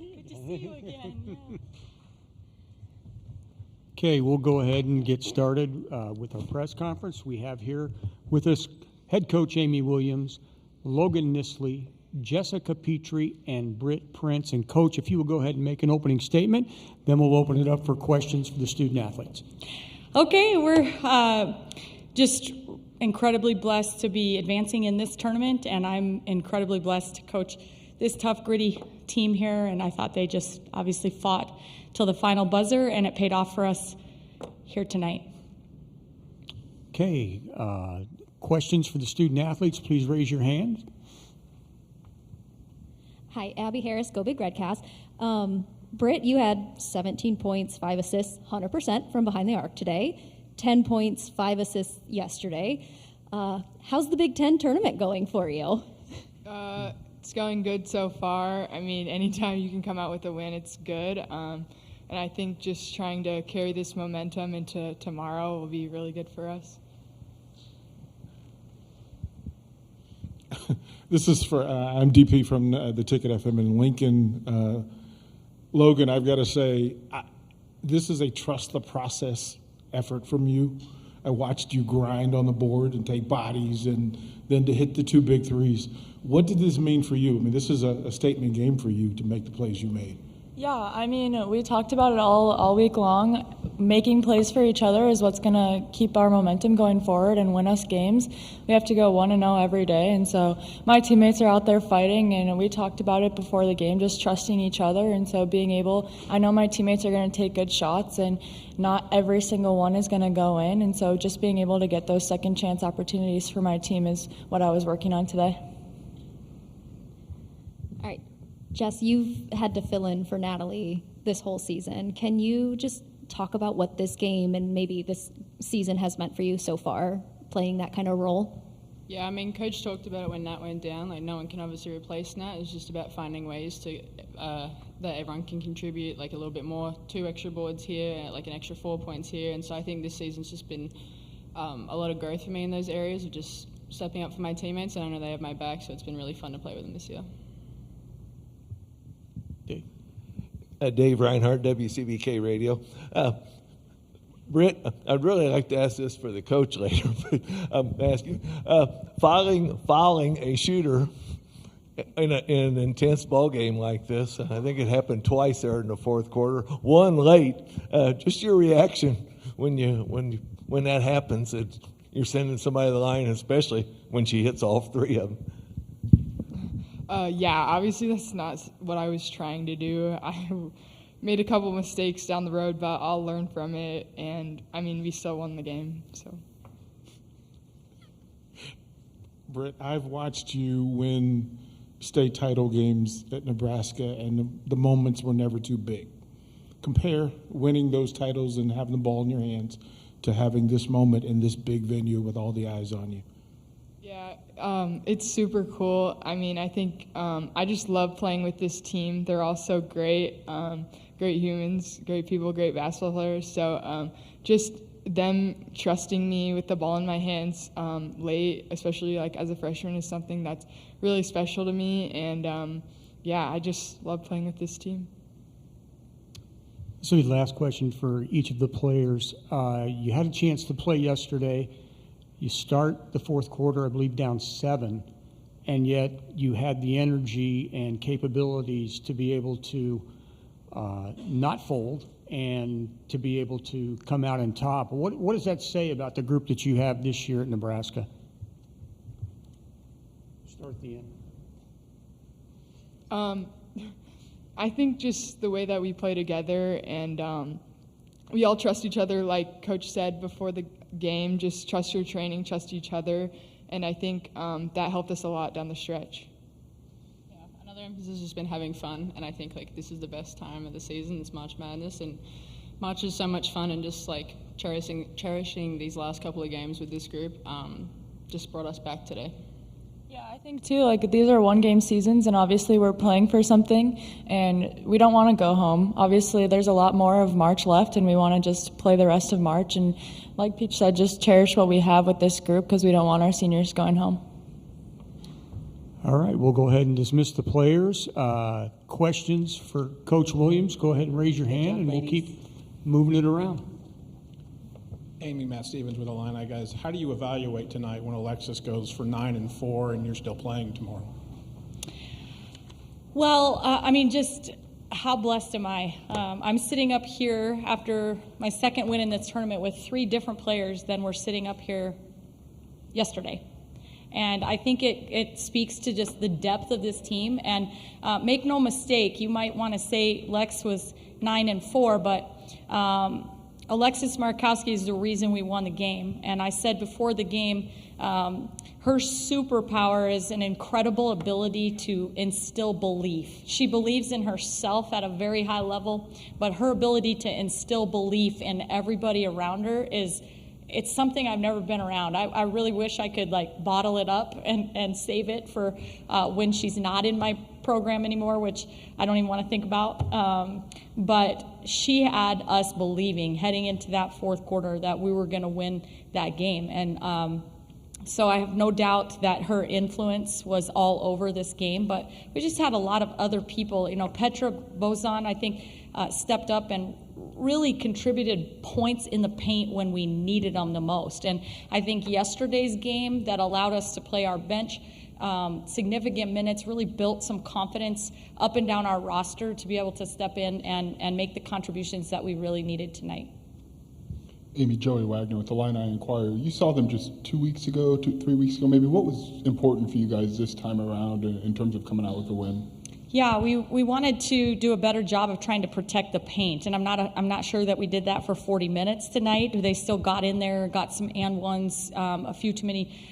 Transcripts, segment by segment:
see you. Good to see you again. Yeah. Okay, we'll go ahead and get started with our press conference. We have here with us head coach Amy Williams, Logan Nisley, Jessica Petrie, and Britt Prince. And Coach, if you will go ahead and make an opening statement, then we'll open it up for questions for the student athletes. Okay, we're just incredibly blessed to be advancing in this tournament, and I'm incredibly blessed to coach this tough, gritty team here, and I thought they just obviously fought till the final buzzer, and it paid off for us here tonight. Okay, questions for the student athletes, please raise your hand. Hi, Abby Harris, Go Big Redcast. Britt, you had 17 points, 5 assists, 100% from behind the arc today. 10 points, 5 assists yesterday. How's the Big Ten tournament going for you? It's going good so far. I mean, anytime you can come out with a win, it's good. And I think just trying to carry this momentum into tomorrow will be really good for us. This is for, I'm DP from the Ticket FM in Lincoln. Logan, I've got to say, this is a trust the process effort from you. I watched you grind on the board and take bodies and then to hit the 2 big threes. What did this mean for you? I mean, this is a statement game for you to make the plays you made. Yeah, I mean, we talked about it all week long. Making plays for each other is what's going to keep our momentum going forward and win us games. We have to go 1-0 every day, and so my teammates are out there fighting, and we talked about it before the game, just trusting each other, and so being able, I know my teammates are going to take good shots, and not every single one is going to go in, and so just being able to get those second chance opportunities for my team is what I was working on today. All right, Jess, you've had to fill in for Natalie this whole season. Can you just talk about what this game and maybe this season has meant for you so far, playing that kind of role? Yeah, I mean, Coach talked about it when Nat went down. Like, no one can obviously replace Nat. It's just about finding ways to that everyone can contribute, like a little bit more. 2 extra boards here, like an extra 4 points here. And so I think this season's just been a lot of growth for me in those areas of just stepping up for my teammates. And I know they have my back, so it's been really fun to play with them this year. Dave Reinhardt, WCBK Radio. Britt, I'd really like to ask this for the coach later, but I'm asking. Fouling a shooter in an intense ball game like this, I think it happened twice there in the fourth quarter, one late. Just your reaction when that happens. You're sending somebody to the line, especially when she hits all 3 of them. Yeah, obviously that's not what I was trying to do. I made a couple mistakes down the road, but I'll learn from it. And, I mean, we still won the game. So, Britt, I've watched you win state title games at Nebraska, and the moments were never too big. Compare winning those titles and having the ball in your hands to having this moment in this big venue with all the eyes on you. Yeah, it's super cool. I mean, I think I just love playing with this team. They're all so great, great humans, great people, great basketball players. So just them trusting me with the ball in my hands late, especially like as a freshman, is something that's really special to me. And yeah, I just love playing with this team. So the last question for each of the players. You had a chance to play yesterday. You start the fourth quarter, I believe, down 7, and yet you had the energy and capabilities to be able to not fold and to be able to come out on top. What does that say about the group that you have this year at Nebraska? Start at the end. I think just the way that we play together, and we all trust each other, like Coach said before the game, just trust your training, trust each other, and I think that helped us a lot down the stretch. Yeah, another emphasis has just been having fun, and I think like this is the best time of the season, it's March Madness, and March is so much fun, and just like cherishing these last couple of games with this group just brought us back today. Yeah, I think too, like these are 1-game seasons, and obviously we're playing for something, and we don't want to go home. Obviously there's a lot more of March left, and we want to just play the rest of March, and like Peach said, just cherish what we have with this group because we don't want our seniors going home. All right, we'll go ahead and dismiss the players. Questions for Coach Williams? Go ahead and raise your hand, and we'll keep moving it around. Amy, Matt Stevens with Illini, guys. How do you evaluate tonight when Alexis goes for 9-4 and you're still playing tomorrow? Well, just how blessed am I? I'm sitting up here after my second win in this tournament with 3 different players than were sitting up here yesterday. And I think it speaks to just the depth of this team. And make no mistake, you might want to say Lex was 9-4, but Alexis Markowski is the reason we won the game. And I said before the game, her superpower is an incredible ability to instill belief. She believes in herself at a very high level, but her ability to instill belief in everybody around her it's something I've never been around. I really wish I could bottle it up and save it for when she's not in my program anymore, which I don't even want to think about. But she had us believing heading into that fourth quarter that we were going to win that game. And so I have no doubt that her influence was all over this game. But we just had a lot of other people. Petra Bozan, I think, stepped up and really contributed points in the paint when we needed them the most. And I think yesterday's game that allowed us to play our bench significant minutes really built some confidence up and down our roster to be able to step in and make the contributions that we really needed tonight. Amy, Joey Wagner with the Illini Inquirer. You saw them just 3 weeks ago maybe. What was important for you guys this time around in terms of coming out with a win? Yeah, we wanted to do a better job of trying to protect the paint, and I'm not sure that we did that for 40 minutes tonight. They still got in there, got some and ones, a few too many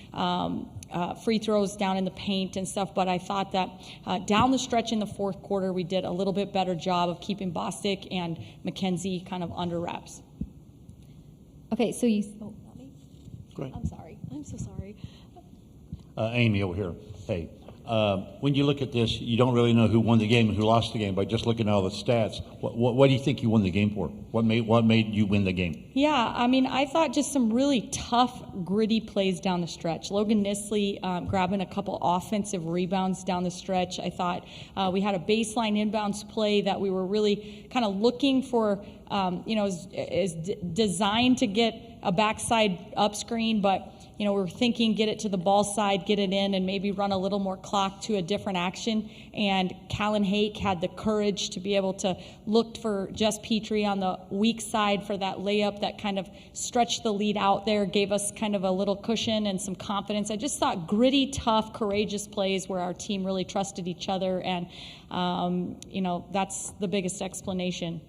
free throws down in the paint and stuff. But I thought that down the stretch in the fourth quarter, we did a little bit better job of keeping Bostic and McKenzie kind of under wraps. Okay, so not me. Go ahead. I'm sorry. I'm so sorry. Amy over here. Hey. When you look at this, you don't really know who won the game and who lost the game by just looking at all the stats. What do you think you won the game for? What made you win the game? Yeah, I thought just some really tough, gritty plays down the stretch. Logan Nisley grabbing a couple offensive rebounds down the stretch. I thought we had a baseline inbounds play that we were really kind of looking for, is designed to get a backside up screen, but we're thinking get it to the ball side, get it in, and maybe run a little more clock to a different action. And Callan Hake had the courage to be able to look for Jess Petrie on the weak side for that layup that kind of stretched the lead out there, gave us kind of a little cushion and some confidence. I just thought gritty, tough, courageous plays where our team really trusted each other, and that's the biggest explanation.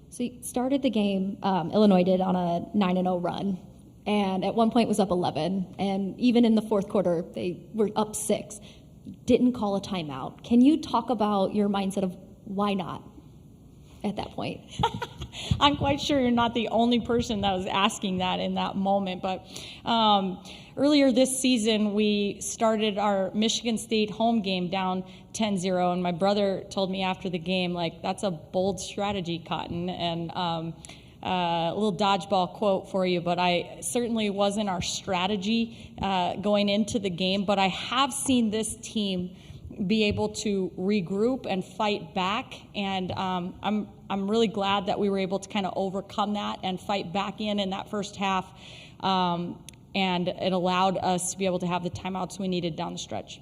So you started the game, Illinois did, on a 9-0 run. And at one point was up 11. And even in the fourth quarter, they were up 6. Didn't call a timeout. Can you talk about your mindset of why not at that point? I'm quite sure you're not the only person that was asking that in that moment. But earlier this season, we started our Michigan State home game down 10-0. And my brother told me after the game, that's a bold strategy, Cotton. And a little dodgeball quote for you, but I certainly wasn't our strategy going into the game. But I have seen this team be able to regroup and fight back, and I'm really glad that we were able to kind of overcome that and fight back in that first half, and it allowed us to be able to have the timeouts we needed down the stretch.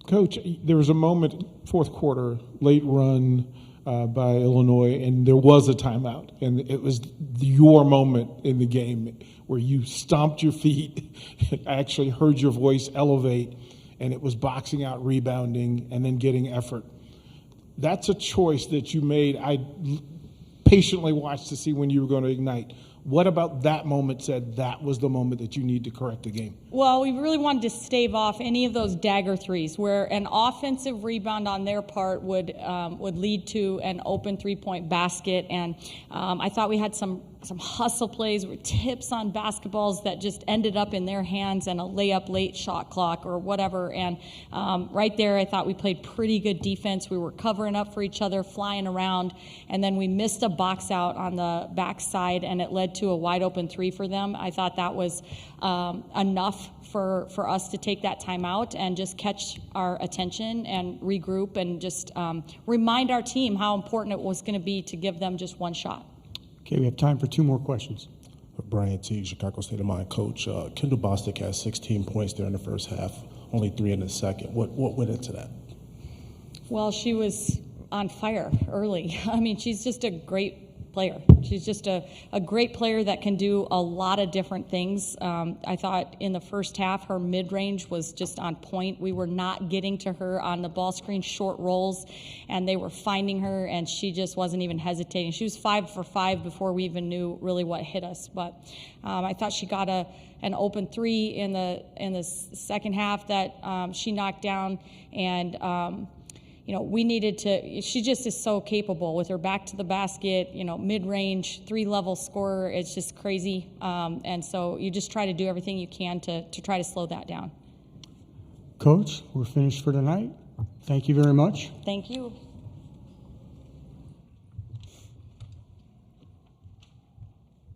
Coach, there was a moment, fourth quarter, late run by Illinois, and there was a timeout, and it was your moment in the game where you stomped your feet. I actually heard your voice elevate, and it was boxing out, rebounding, and then getting effort. That's a choice that you made. I patiently watched to see when you were going to ignite. What about that moment said that was the moment that you need to correct the game? Well, we really wanted to stave off any of those dagger threes where an offensive rebound on their part would lead to an open three-point basket. And I thought we had some hustle plays, tips on basketballs that just ended up in their hands and a layup late shot clock or whatever. And right there, I thought we played pretty good defense. We were covering up for each other, flying around, and then we missed a box out on the backside, and it led to a wide open three for them. I thought that was enough for us to take that time out and just catch our attention and regroup and just remind our team how important it was going to be to give them just one shot. Okay, we have time for 2 more questions. Brian Teague, Chicago State of Mind. Coach, Kendall Bostic has 16 points there in the first half, only 3 in the second. What went into that? Well, she was on fire early. I mean, she's just a great player. She's just a great player that can do a lot of different things. I thought in the first half her mid-range was just on point. We were not getting to her on the ball screen short rolls, and they were finding her, and she just wasn't even hesitating. She was 5 for 5 before we even knew really what hit us. But I thought she got an open 3 in the second half that she knocked down, and we needed to, she just is so capable with her back to the basket, mid-range, 3-level scorer. It's just crazy. And so you just try to do everything you can to try to slow that down. Coach, we're finished for tonight. Thank you very much. Thank you.